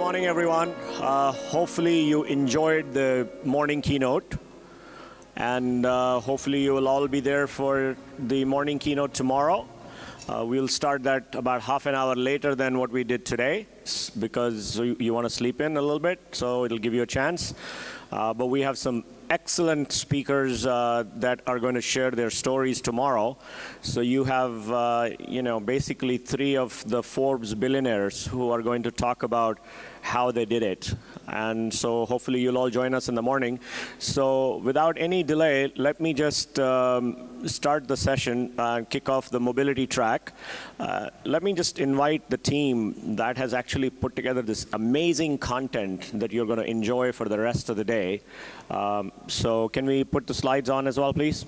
morning, everyone. Hopefully you enjoyed the morning keynote, and hopefully you will all be there for the morning keynote tomorrow. We'll start that about half an hour later than what we did today, because you want to sleep in a little bit, so it'll give you a chance. But we have some excellent speakers that are going to share their stories tomorrow. So you have, basically 3 of the Forbes billionaires who are going to talk about how they did it. And so hopefully you'll all join us in the morning. So without any delay, let me just start the session and kick off the mobility track. Let me just invite the team that has actually put together this amazing content that you're going to enjoy for the rest of the day. So can we put the slides on as well, please?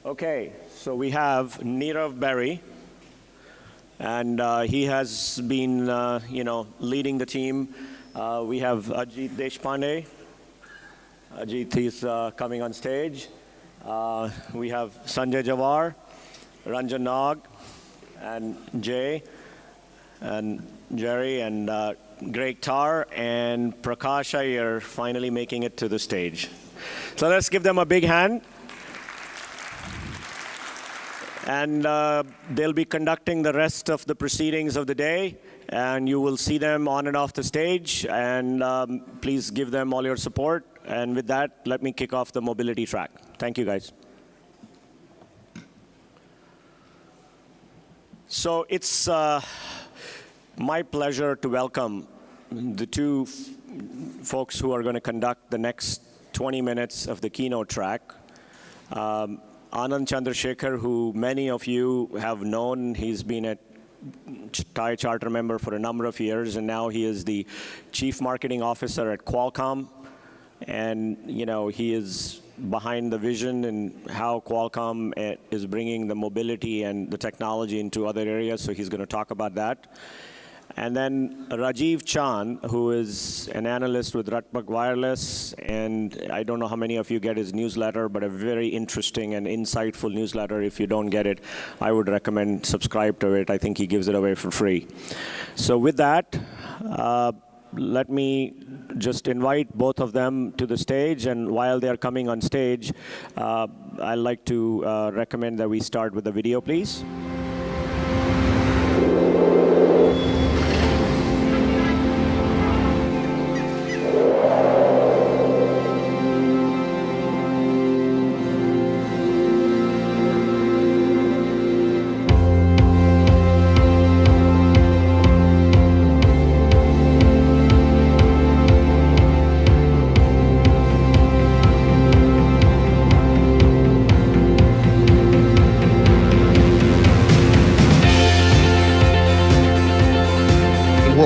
Okay, so we have Nirav Berry. And he has been, leading the team. We have Ajit Deshpande. Ajit is coming on stage. We have Sanjay Jawar, Ranjan Nag, and Jay, and Jerry, and Greg Tarr, and Prakash Iyer finally making it to the stage. So let's give them a big hand. And they'll be conducting the rest of the proceedings of the day, and you will see them on and off the stage, and please give them all your support. And with that, let me kick off the mobility track. Thank you, guys. So it's my pleasure to welcome the 2 folks who are going to conduct the next 20 minutes of the keynote track. Anand Chandrasekhar, who many of you have known. He's been a TiE charter member for a number of years, and now he is the Chief Marketing Officer at Qualcomm. And he is behind the vision and how Qualcomm is bringing the mobility and the technology into other areas, so he's going to talk about that. And then Rajeev Chand, who is an analyst with Rutberg Wireless, and I don't know how many of you get his newsletter, but a very interesting and insightful newsletter. If you don't get it, I would recommend subscribe to it. I think he gives it away for free. So with that, let me just invite both of them to the stage, and while they're coming on stage, I'd like to recommend that we start with the video, please.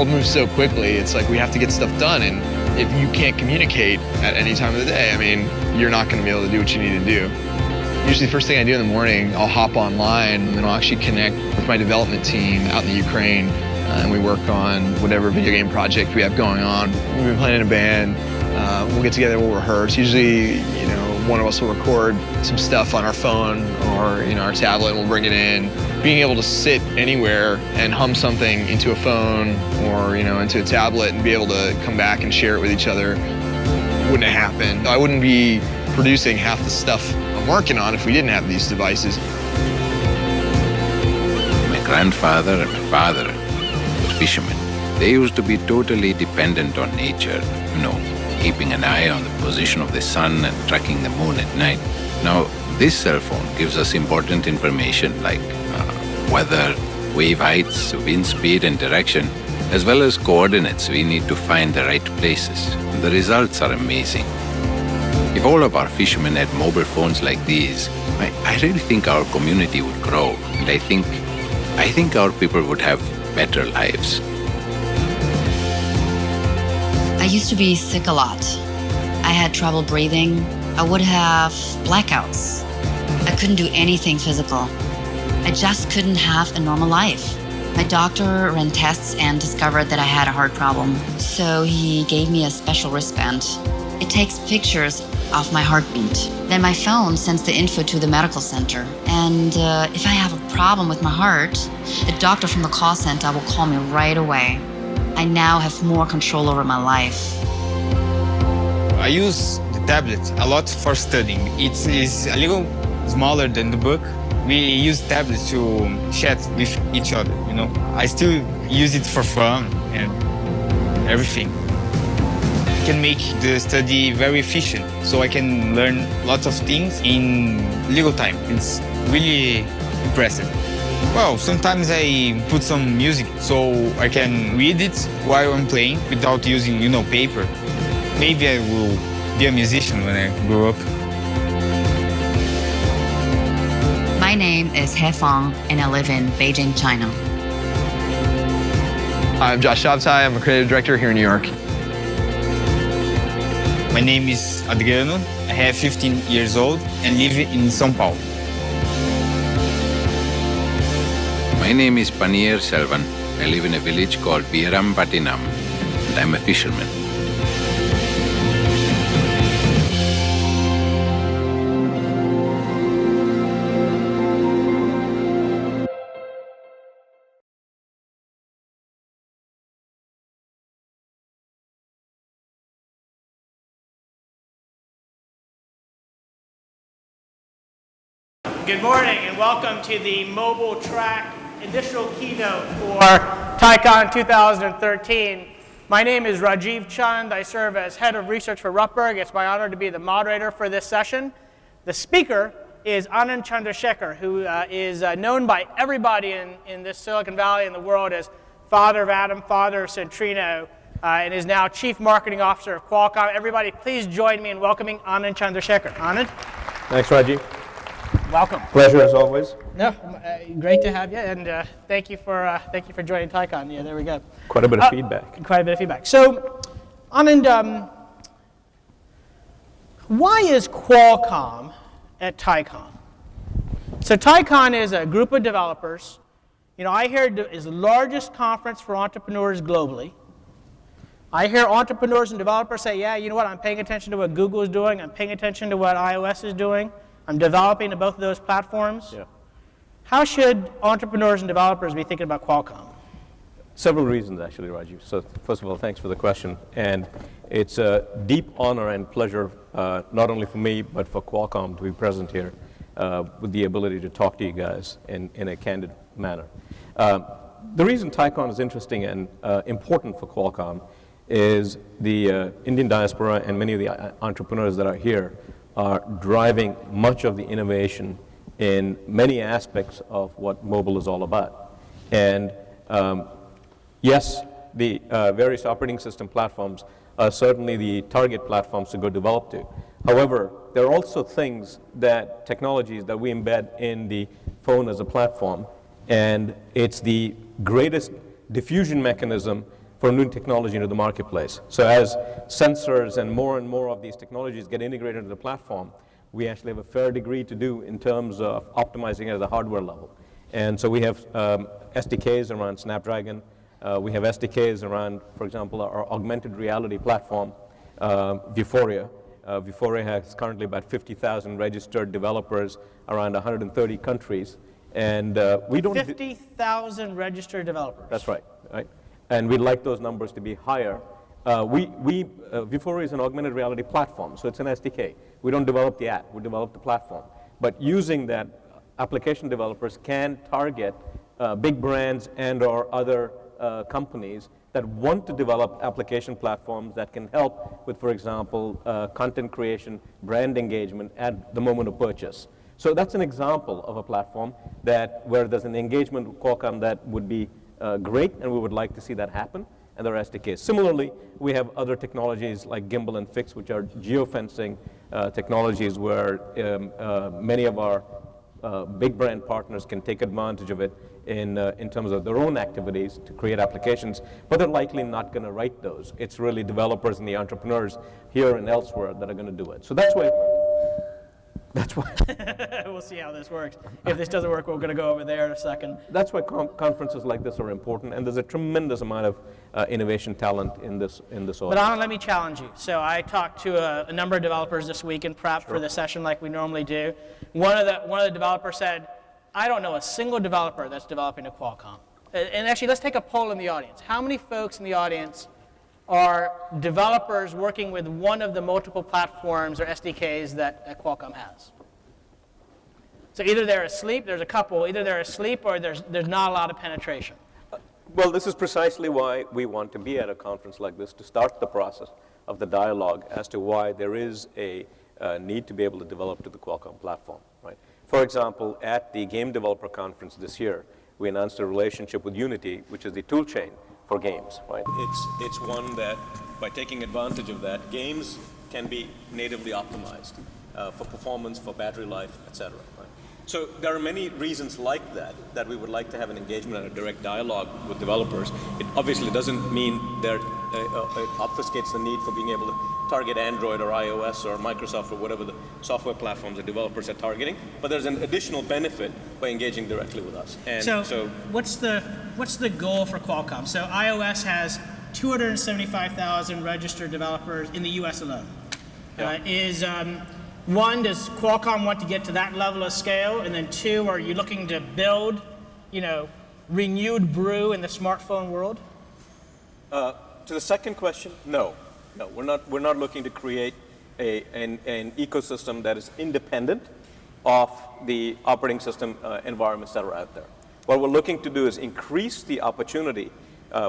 Moves so quickly, it's like we have to get stuff done, and if you can't communicate at any time of the day, I mean, you're not going to be able to do what you need to do. Usually the first thing I do in the morning, I'll hop online and then I'll actually connect with my development team out in the Ukraine, and we work on whatever video game project we have going on. We've been playing in a band, we'll get together, we'll rehearse. Usually, one of us will record some stuff on our phone or our tablet, and we'll bring it in. Being able to sit anywhere and hum something into a phone or into a tablet and be able to come back and share it with each other wouldn't have happened. I wouldn't be producing half the stuff I'm working on if we didn't have these devices. My grandfather and my father were fishermen. They used to be totally dependent on nature, keeping an eye on the position of the sun and tracking the moon at night. Now, this cell phone gives us important information like weather, wave heights, wind speed and direction, as well as coordinates we need to find the right places. The results are amazing. If all of our fishermen had mobile phones like these, I really think our community would grow, and I think our people would have better lives. I used to be sick a lot. I had trouble breathing. I would have blackouts. I couldn't do anything physical. I just couldn't have a normal life. My doctor ran tests and discovered that I had a heart problem. So he gave me a special wristband. It takes pictures of my heartbeat. Then my phone sends the info to the medical center. And if I have a problem with my heart, the doctor from the call center will call me right away. I now have more control over my life. I use the tablet a lot for studying. It is a little smaller than the book. We use tablets to chat with each other, you know. I still use it for fun and everything. It can make the study very efficient, so I can learn lots of things in little time. It's really impressive. Well, sometimes I put some music so I can read it while I'm playing without using, you know, paper. Maybe I will be a musician when I grow up. My name is He Fang, and I live in Beijing, China. I'm Josh Shabtai. I'm a creative director here in New York. My name is Adriano. I have 15 years old and live in São Paulo. My name is Panier Selvan. I live in a village called Birampatinam, and I'm a fisherman. Good morning and welcome to the Mobile Track Initial Keynote for TiEcon 2013. My name is Rajeev Chand. I serve as Head of Research for Rutberg. It's my honor to be the moderator for this session. The speaker is Anand Chandrasekhar, who is known by everybody in this Silicon Valley and the world as father of Adam, father of Centrino, and is now Chief Marketing Officer of Qualcomm. Everybody, please join me in welcoming Anand Chandrasekhar. Anand? Thanks, Rajeev. Welcome. Pleasure as always. No, great to have you, and thank you for joining TiEcon. Yeah, there we go. Quite a bit of feedback. Quite a bit of feedback. So, Anand, why is Qualcomm at TiEcon? So TiEcon is a group of developers. You know, I hear it is the largest conference for entrepreneurs globally. I hear entrepreneurs and developers say, yeah, you know what, I'm paying attention to what Google is doing, I'm paying attention to what iOS is doing, I'm developing to both of those platforms. Yeah. How should entrepreneurs and developers be thinking about Qualcomm? Several reasons, actually, Rajeev. So first of all, thanks for the question. And it's a deep honor and pleasure, not only for me, but for Qualcomm to be present here with the ability to talk to you guys in a candid manner. The reason TiEcon is interesting and important for Qualcomm is the Indian diaspora and many of the entrepreneurs that are here are driving much of the innovation in many aspects of what mobile is all about. And yes, the various operating system platforms are certainly the target platforms to go develop to. However, there are also technologies that we embed in the phone as a platform, and it's the greatest diffusion mechanism for new technology into the marketplace. So as sensors and more of these technologies get integrated into the platform, we actually have a fair degree to do in terms of optimizing it at the hardware level. And so we have SDKs around Snapdragon. We have SDKs around, for example, our augmented reality platform, Vuforia. Vuforia has currently about 50,000 registered developers around 130 countries. And we don't... 50,000 registered developers. That's right, right? And we'd like those numbers to be higher. Vuforia is an augmented reality platform, so it's an SDK. We don't develop the app, we develop the platform. But using that, application developers can target big brands and or other companies that want to develop application platforms that can help with, for example, content creation, brand engagement at the moment of purchase. So that's an example of a platform where there's an engagement with Qualcomm that would be great, and we would like to see that happen, and there are SDKs. Similarly, we have other technologies like gimbal and fix, which are geofencing technologies where many of our big brand partners can take advantage of it in terms of their own activities to create applications, but they're likely not going to write those. It's really developers and the entrepreneurs here and elsewhere that are going to do it. So that's why That's why. We'll see how this works. If this doesn't work, we're going to go over there in a second. That's why conferences like this are important, and there's a tremendous amount of innovation talent in this But audience. Anand, let me challenge you. So I talked to a number of developers this week in prep for the session like we normally do. One of the developers said, I don't know a single developer that's developing a Qualcomm. And actually, let's take a poll in the audience. How many folks in the audience are developers working with one of the multiple platforms or SDKs that Qualcomm has? So either they're asleep, there's a couple, either they're asleep or there's not a lot of penetration. Well, this is precisely why we want to be at a conference like this, to start the process of the dialogue as to why there is a need to be able to develop to the Qualcomm platform, right? For example, at the Game Developer Conference this year, we announced a relationship with Unity, which is the tool chain for games, right? It's one that, by taking advantage of that, games can be natively optimized for performance, for battery life, etc. Right? So there are many reasons like that we would like to have an engagement and a direct dialogue with developers. It obviously doesn't mean that it obfuscates the need for being able to target Android or iOS or Microsoft or whatever the software platforms that developers are targeting, but there's an additional benefit by engaging directly with us. And so what's the goal for Qualcomm? So iOS has 275,000 registered developers in the US alone. Yeah. One, does Qualcomm want to get to that level of scale? And then two, are you looking to build, renewed brew in the smartphone world? To the second question, no, we're not looking to create an ecosystem that is independent of the operating system environments that are out there. What we're looking to do is increase the opportunity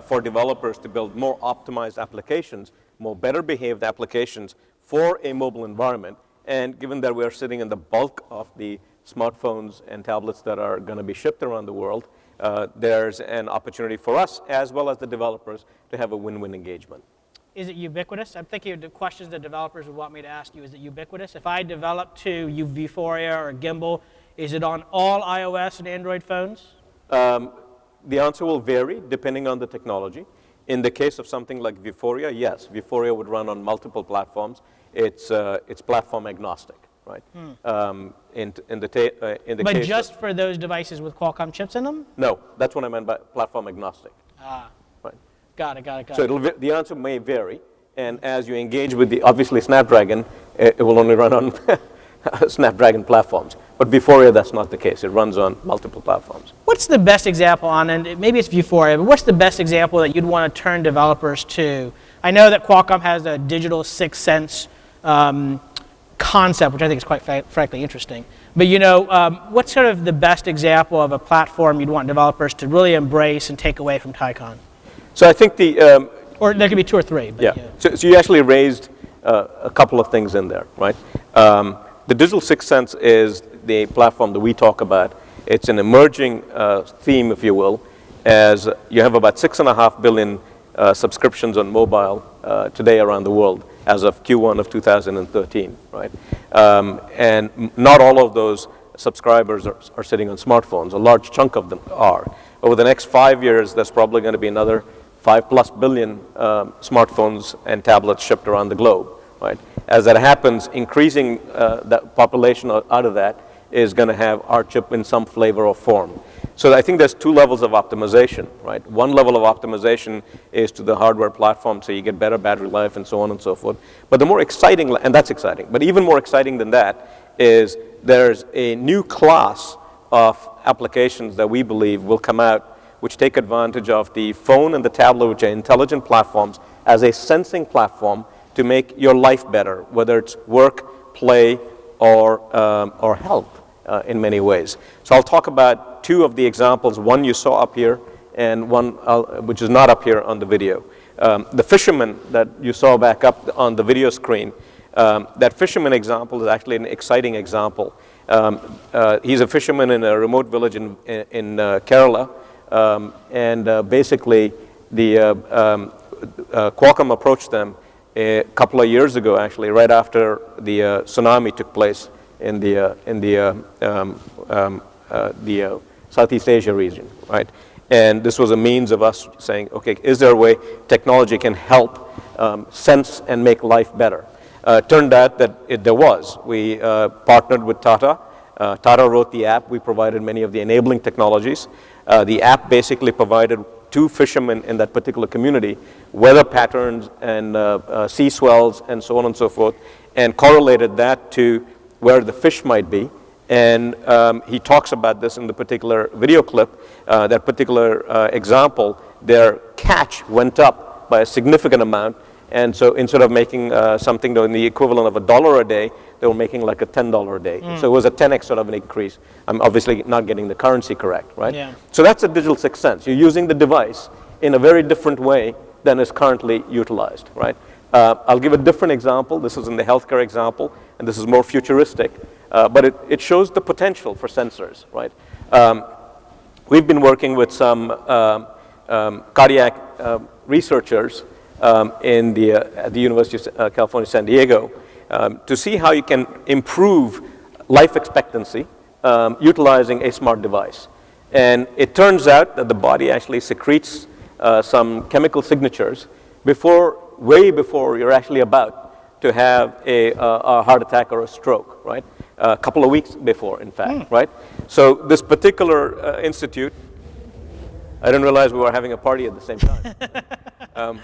for developers to build more optimized applications, more better behaved applications for a mobile environment. And given that we are sitting in the bulk of the smartphones and tablets that are going to be shipped around the world, there's an opportunity for us, as well as the developers, to have a win-win engagement. Is it ubiquitous? I'm thinking of the questions that developers would want me to ask you. Is it ubiquitous? If I develop to Vuforia or Gimbal, is it on all iOS and Android phones? The answer will vary depending on the technology. In the case of something like Vuforia, yes, Vuforia would run on multiple platforms. It's platform agnostic, right? But just for those devices with Qualcomm chips in them? No, that's what I meant by platform agnostic. Right. Got it. So the answer may vary, and as you engage with obviously Snapdragon, it will only run on Snapdragon platforms. But Vuforia, that's not the case. It runs on multiple platforms. What's the best example and maybe it's Vuforia, but what's the best example that you'd want to turn developers to? I know that Qualcomm has a digital sixth sense concept, which I think is quite frankly interesting. But what's sort of the best example of a platform you'd want developers to really embrace and take away from TiEcon? So I think or there could be two or three. But yeah. So you actually raised a couple of things in there, right? The digital sixth sense is the platform that we talk about. It's an emerging theme, if you will, as you have about 6.5 billion subscriptions on mobile today around the world as of Q1 of 2013, right? And not all of those subscribers are sitting on smartphones. A large chunk of them are. Over the next 5 years, there's probably going to be another 5+ billion smartphones and tablets shipped around the globe, right? As that happens, increasing the population out of that is going to have our chip in some flavor or form. So I think there's two levels of optimization, right? One level of optimization is to the hardware platform, so you get better battery life and so on and so forth. But the more exciting, and that's exciting, but even more exciting than that is there's a new class of applications that we believe will come out which take advantage of the phone and the tablet, which are intelligent platforms, as a sensing platform to make your life better, whether it's work, play, or health in many ways. So I'll talk about two of the examples, one you saw up here and one which is not up here on the video. The Fisherman that you saw back up on the video screen, that Fisherman example is actually an exciting example. He's a fisherman in a remote village in Kerala, and basically Qualcomm approached them a couple of years ago, actually, right after the tsunami took place in the Southeast Asia region, right? And this was a means of us saying, okay, is there a way technology can help sense and make life better? Turned out that there was. We partnered with Tata. Tata wrote the app. We provided many of the enabling technologies. The app basically provided to fishermen in that particular community weather patterns and sea swells and so on and so forth, and correlated that to where the fish might be. And he talks about this in the particular video clip, that particular example. Their catch went up by a significant amount, and so instead of making something in the equivalent of $1 a day, they were making like a $10 a day. So it was a 10x sort of an increase. I'm obviously not getting the currency correct, right? Yeah. So that's a digital sixth sense. You're using the device in a very different way than is currently utilized, right? I'll give a different example. This is in the healthcare example, and this is more futuristic, but it shows the potential for sensors, right? We've been working with some cardiac researchers at the University of California, San Diego, to see how you can improve life expectancy utilizing a smart device. And it turns out that the body actually secretes some chemical signatures way before you're actually about to have a heart attack or a stroke, right? A couple of weeks before, in fact, right? So this particular institute, I didn't realize we were having a party at the same time.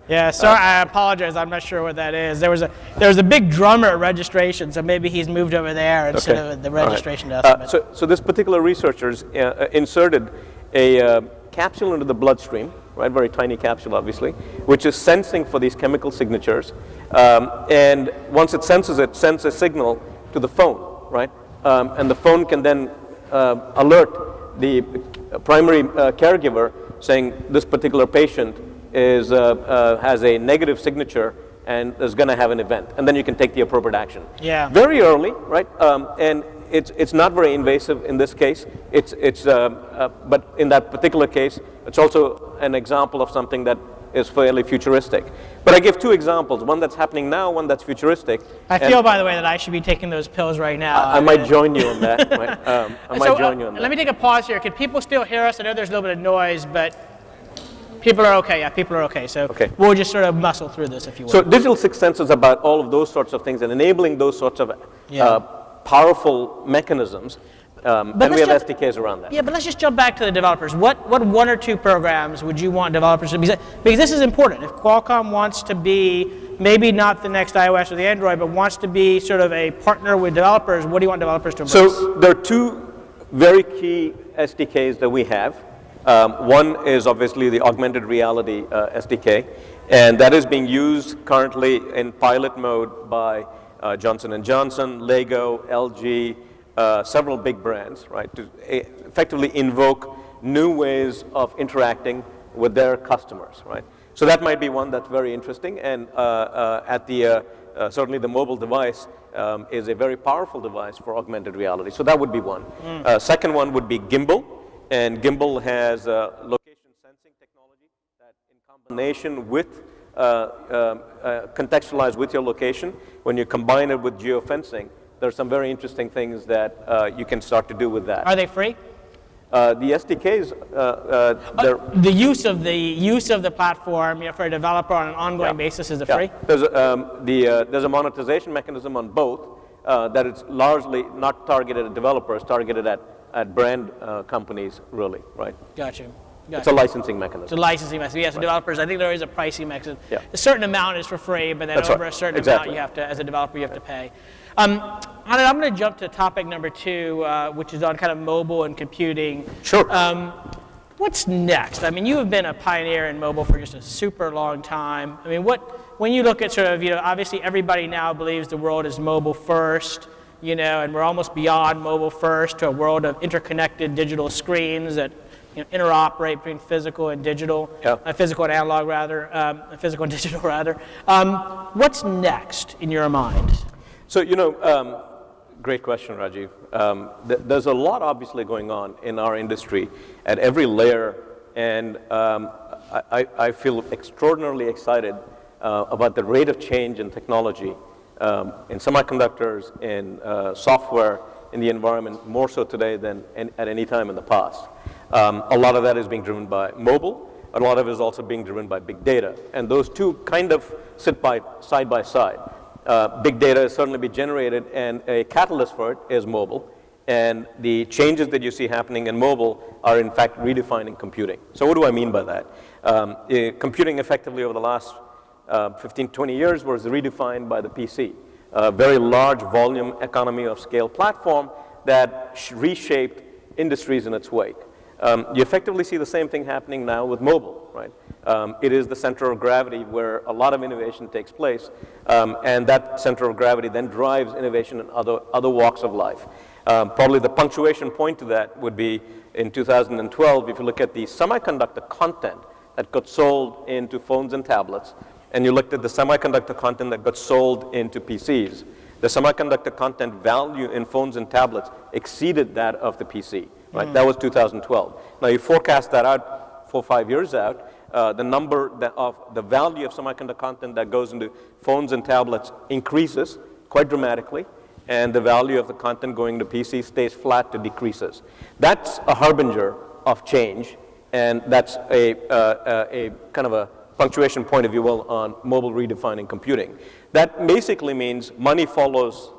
Yeah, sorry, I apologize. I'm not sure what that is. There was a big drummer at registration, so maybe he's moved over there instead of the registration desk. So this particular researchers inserted a capsule into the bloodstream, right? Very tiny capsule, obviously, which is sensing for these chemical signatures. And once it senses it, sends a signal to the phone, right? And the phone can then alert the primary caregiver saying this particular patient has a negative signature and is going to have an event, and then you can take the appropriate action. Yeah. Very early, right? And it's not very invasive in this case. But in that particular case, it's also an example of something that is fairly futuristic. But I give two examples: one that's happening now, one that's futuristic. I feel, by the way, that I should be taking those pills right now. I might join you on that. Right? I might join you on that. Let me take a pause here. Can people still hear us? I know there's a little bit of noise, but people are okay. Yeah, people are okay. So we'll just sort of muscle through this, if you will. So digital sixth sense is about all of those sorts of things and enabling those sorts of powerful mechanisms. And we have SDKs around that. Yeah, but let's just jump back to the developers. What one or two programs would you want developers to be? Because this is important. If Qualcomm wants to be maybe not the next iOS or the Android, but wants to be sort of a partner with developers, what do you want developers to embrace? So there are two very key SDKs that we have. One is obviously the augmented reality SDK, and that is being used currently in pilot mode by Johnson & Johnson, Lego, LG, several big brands, right, to effectively invoke new ways of interacting with their customers, right? So that might be one that's very interesting, and certainly the mobile device is a very powerful device for augmented reality. So that would be one. Second one would be gimbal, and gimbal has location sensing technology that, in combination with contextualized with your location, when you combine it with geofencing, there are some very interesting things that you can start to do with that. Are they free? The SDKs, the use of the platform, for a developer on an ongoing basis, is it free? There's a monetization mechanism on both that it's largely not targeted at developers, targeted at brand companies, really, right? Gotcha. It's a licensing mechanism. It's a licensing mechanism. Yes, developers, I think there is a pricing mechanism. Yeah. A certain amount is for free, but then over a certain amount you have to, as a developer, you have to pay. Anand, I'm going to jump to topic number 2, which is on kind of mobile and computing. Sure. What's next? I mean, you have been a pioneer in mobile for just a super long time. I mean, when you look at sort of, obviously everybody now believes the world is mobile first, and we're almost beyond mobile first to a world of interconnected digital screens that interoperate between physical and digital, physical and analog rather, physical and digital rather. What's next in your mind? So, great question, Rajeev. There's a lot obviously going on in our industry at every layer, and I feel extraordinarily excited about the rate of change in technology in semiconductors, in software, in the environment, more so today than at any time in the past. A lot of that is being driven by mobile. A lot of it is also being driven by big data. And those two kind of sit side by side. Big data is certainly be generated, and a catalyst for it is mobile. And the changes that you see happening in mobile are in fact redefining computing. So what do I mean by that? Computing effectively over the last 15, 20 years was redefined by the PC, a very large volume economy of scale platform that reshaped industries in its wake. You effectively see the same thing happening now with mobile, right? It is the center of gravity where a lot of innovation takes place, and that center of gravity then drives innovation in other walks of life. Probably the punctuation point to that would be in 2012, if you look at the semiconductor content that got sold into phones and tablets, and you looked at the semiconductor content that got sold into PCs, the semiconductor content value in phones and tablets exceeded that of the PC, right? That was 2012. Now you forecast that out 4 or 5 years out, the number of the value of semiconductor content that goes into phones and tablets increases quite dramatically, and the value of the content going to PC stays flat to decreases. That's a harbinger of change, and that's a kind of a punctuation point, if you will, on mobile redefining computing. That basically means money follows,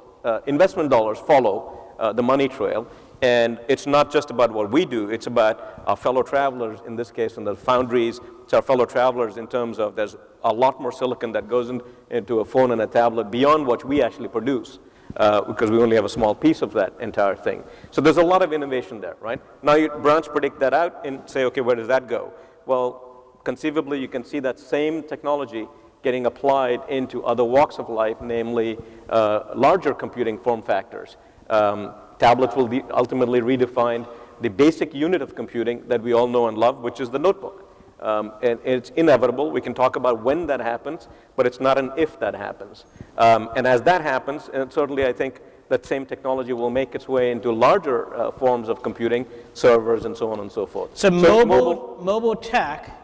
investment dollars follow the money trail, and it's not just about what we do, it's about our fellow travelers, in this case in the foundries. It's our fellow travelers in terms of there's a lot more silicon that goes into a phone and a tablet beyond what we actually produce, because we only have a small piece of that entire thing. So there's a lot of innovation there, right? Now you branch predict that out and say, okay, where does that go? Well, conceivably you can see that same technology getting applied into other walks of life, namely larger computing form factors. Tablets will ultimately redefine the basic unit of computing that we all know and love, which is the notebook. And it's inevitable. We can talk about when that happens, but it's not an if that happens. And as that happens, and certainly I think that same technology will make its way into larger forms of computing, servers and so on and so forth. So mobile tech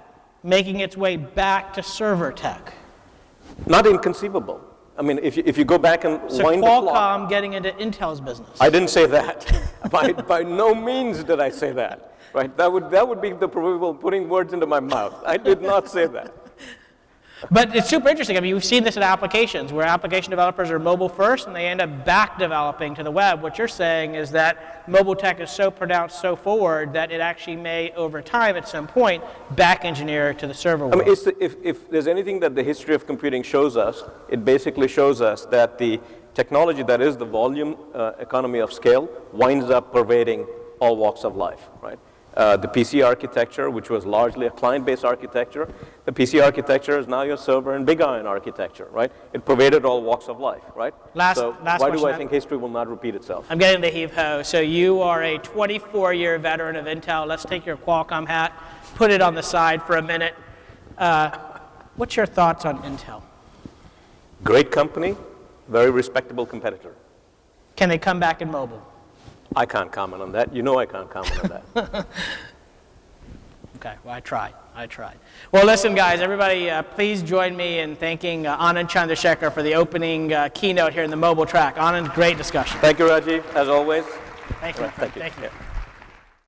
making its way back to server tech. Not inconceivable. I mean, if you go back and wind the clock. Qualcomm getting into Intel's business. I didn't say that. By no means did I say that. Right? That would be the proverbial putting words into my mouth. I did not say that. But it's super interesting. I mean, we've seen this in applications where application developers are mobile first and they end up back developing to the web. What you're saying is that mobile tech is so pronounced, so forward, that it actually may, over time, at some point, back engineer to the server world. I mean, if there's anything that the history of computing shows us, it basically shows us that the technology that is the volume economy of scale winds up pervading all walks of life, right? The PC architecture, which was largely a client-based architecture, the PC architecture is now your server and big iron architecture, right? It pervaded all walks of life, right? Last why do I think history will not repeat itself? I'm getting the heave-ho. So you are a 24-year veteran of Intel. Let's take your Qualcomm hat, put it on the side for a minute. What's your thoughts on Intel? Great company, very respectable competitor. Can they come back in mobile? I can't comment on that. You know I can't comment on that. Okay, well, I tried. Well, listen, guys, everybody, please join me in thanking Anand Chandrasekhar for the opening keynote here in the mobile track. Anand, great discussion. Thank you, Rajeev, as always. Thank you. Thank you. Thank you. Yeah.